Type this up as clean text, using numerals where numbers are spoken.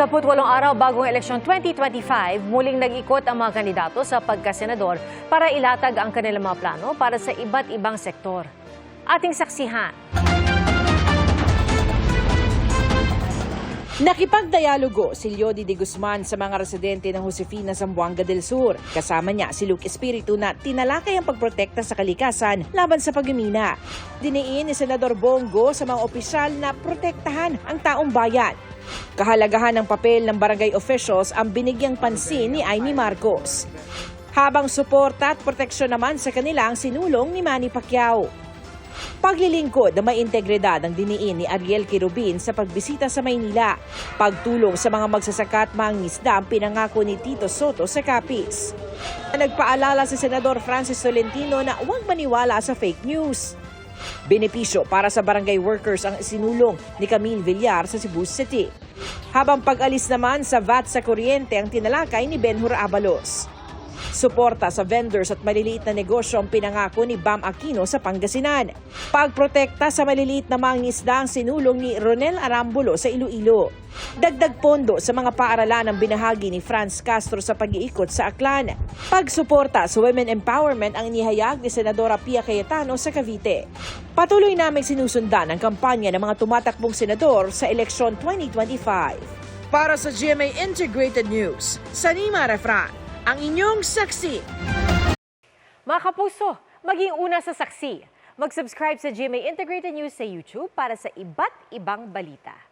28 araw bagong eleksyon 2025, muling nag-ikot ang mga kandidato sa pagkasenador para ilatag ang kanilang mga plano para sa iba't ibang sektor. Ating saksihan. Nakipagdialogo si Leody de Guzman sa mga residente ng Josefina, Zamboanga del Sur. Kasama niya si Luke Espiritu na tinalakay ang pagprotekta sa kalikasan laban sa pagmimina. Diniin ni Senador Bongo sa mga opisyal na protektahan ang taong bayan. Kahalagahan ng papel ng barangay officials ang binigyang pansin ni Amy Marcos. Habang suporta at proteksyon naman sa kanila ang sinulong ni Manny Pacquiao. Paglilingkod na may integridad ang diniin ni Ariel Quirubin sa pagbisita sa Maynila. Pagtulong sa mga magsasaka at mangingisda ang pinangako ni Tito Soto sa Capiz. Nagpaalala si Senador Francis Tolentino na huwag maniwala sa fake news. Benepisyo para sa barangay workers ang sinulong ni Camille Villar sa Cebu City. Habang pag-alis naman sa VAT sa kuryente ang tinalakay ni Benhur Abalos. Suporta sa vendors at maliliit na negosyo ang pinangako ni Bam Aquino sa Pangasinan. Pagprotekta sa maliliit na mangingisda ang sinulong ni Ronel Arambulo sa Iloilo. Dagdag pondo sa mga paaralan ang binahagi ni Franz Castro sa pag-iikot sa Aklan. Pagsuporta sa women empowerment ang inihayag ni Senadora Pia Cayetano sa Cavite. Patuloy naming sinusundan ang kampanya ng mga tumatakbong senador sa eleksyon 2025. Para sa GMA Integrated News, Sanima Refran, ang inyong saksi. Mga kapuso, maging una sa saksi. Mag-subscribe sa GMA Integrated News sa YouTube para sa iba't ibang balita.